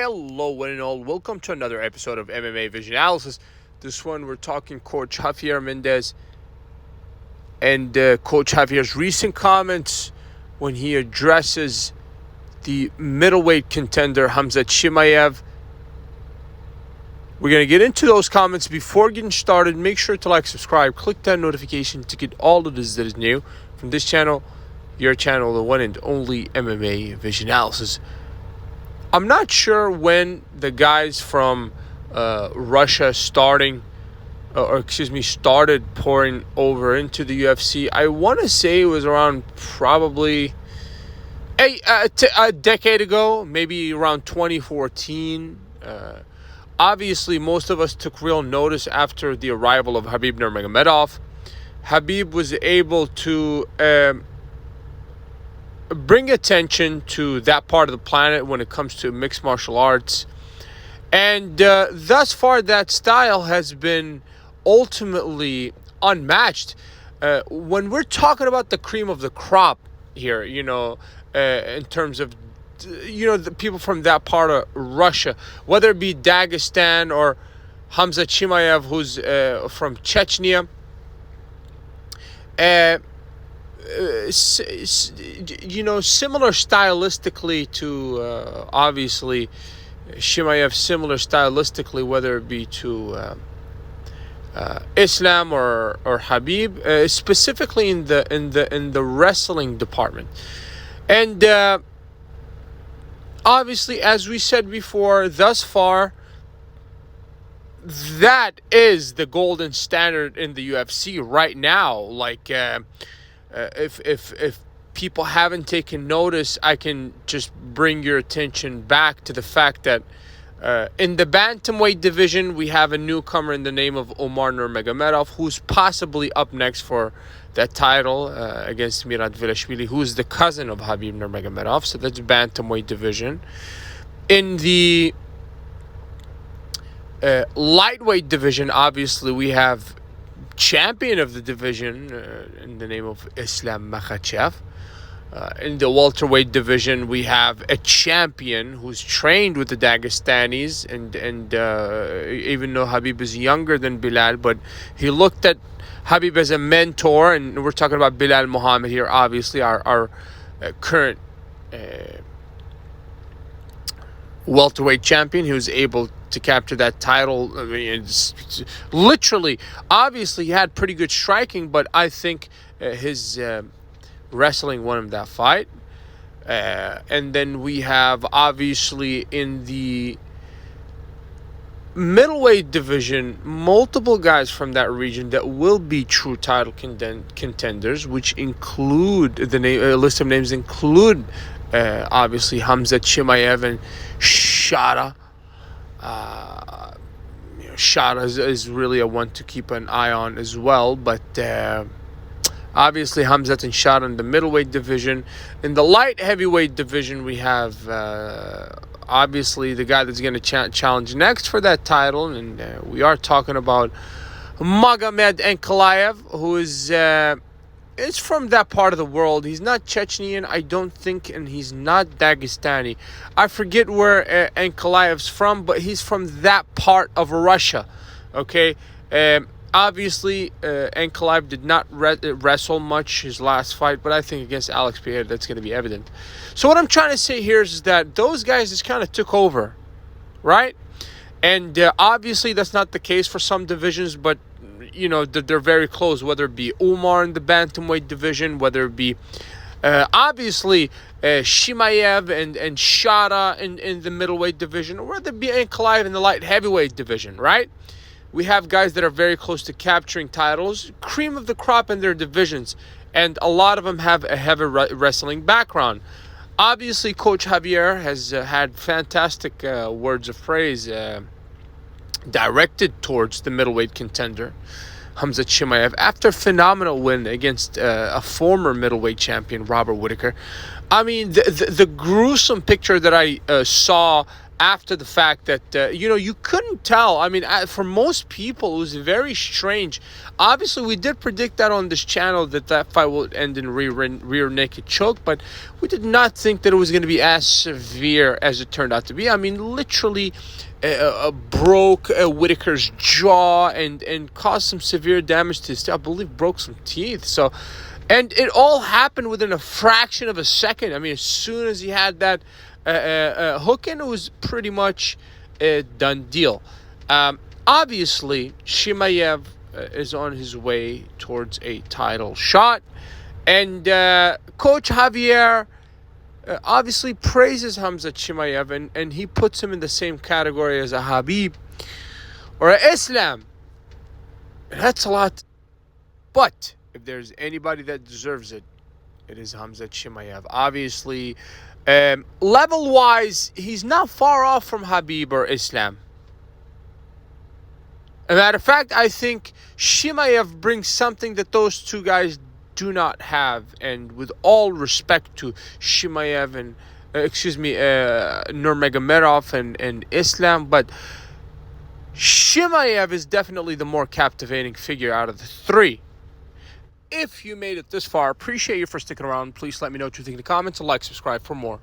Hello, one and all. Welcome to another episode of MMA Vision Analysis. This one, we're talking Coach Javier Mendez and Coach Javier's recent comments when he addresses the middleweight contender Khamzat Chimaev. We're going to get into those comments. Before getting started, make sure to like, subscribe, click that notification to get all of this that is new from this channel, your channel, the one and only MMA Vision Analysis. I'm not sure when the guys from Russia started pouring over into the UFC. I want to say it was around probably a decade ago, maybe around 2014. Obviously, most of us took real notice after the arrival of Khabib Nurmagomedov. Khabib was able to bring attention to that part of the planet when it comes to mixed martial arts. And thus far, that style has been ultimately unmatched. When we're talking about the cream of the crop here, in terms of, the people from that part of Russia, whether it be Dagestan or Khamzat Chimaev, who's from Chechnya, similar stylistically to, obviously, Chimaev, similar stylistically, whether it be to Islam or Khabib, specifically in the wrestling department. And obviously, as we said before, thus far, that is the golden standard in the UFC right now. Like, if people haven't taken notice, I can just bring your attention back to the fact that in the bantamweight division, we have a newcomer in the name of Omar Nurmagomedov, who's possibly up next for that title against Miradvilashvili, who's the cousin of Khabib Nurmagomedov. So that's bantamweight division. In the lightweight division, obviously, we have champion of the division in the name of Islam Makhachev. In the welterweight division, we have a champion who's trained with the Dagestanis, and even though Khabib is younger than Bilal, but he looked at Khabib as a mentor, and we're talking about Bilal Muhammad here, obviously, our current welterweight champion. He was able to capture that title. I mean, it's literally, obviously, he had pretty good striking, but I think his wrestling won him that fight. And then we have, obviously, in the middleweight division, multiple guys from that region that will be true title contenders, which include a list of names include obviously Khamzat Chimaev and Shada. Shada is really a one to keep an eye on as well, but obviously Khamzat and Shada in the middleweight division. In the light heavyweight division, we have obviously the guy that's going to challenge next for that title, and we are talking about Magomed Ankalaev, who is from that part of the world. He's not Chechnyan, I don't think, and he's not Dagestani. I forget where Ankalaev's from, but he's from that part of Russia. Okay, obviously, Ankalaev did not wrestle much his last fight, but I think against Alex Pierre, that's going to be evident. So what I'm trying to say here is that those guys just kind of took over, right? And obviously, that's not the case for some divisions, but they're very close, whether it be Umar in the bantamweight division, whether it be obviously Chimaev and Shada in the middleweight division, or whether it be Ankalaev in the light heavyweight division, right? We have guys that are very close to capturing titles, cream of the crop in their divisions, and a lot of them have a heavy wrestling background. Obviously, Coach Javier has had fantastic words of praise directed towards the middleweight contender, Khamzat Chimaev, after a phenomenal win against a former middleweight champion, Robert Whittaker. I mean, the gruesome picture that I saw after the fact that, you couldn't tell. I mean, for most people, it was very strange. Obviously, we did predict that on this channel that fight would end in rear naked choke, but we did not think that it was going to be as severe as it turned out to be. I mean, literally broke Whitaker's jaw and caused some severe damage to his teeth. I believe broke some teeth. So, and it all happened within a fraction of a second. I mean, as soon as he had that hook in, it was pretty much a done deal. Obviously, Chimaev is on his way towards a title shot. And Coach Javier obviously praises Khamzat Chimaev, and he puts him in the same category as a Khabib or a Islam. And that's a lot. But if there's anybody that deserves it, it is Khamzat Chimaev. Obviously, level-wise, he's not far off from Khabib or Islam. As a matter of fact, I think Chimaev brings something that those two guys do not have. And with all respect to Chimaev and, Nurmagomedov and Islam, but Chimaev is definitely the more captivating figure out of the three. If you made it this far, appreciate you for sticking around. Please let me know what you think in the comments and subscribe for more.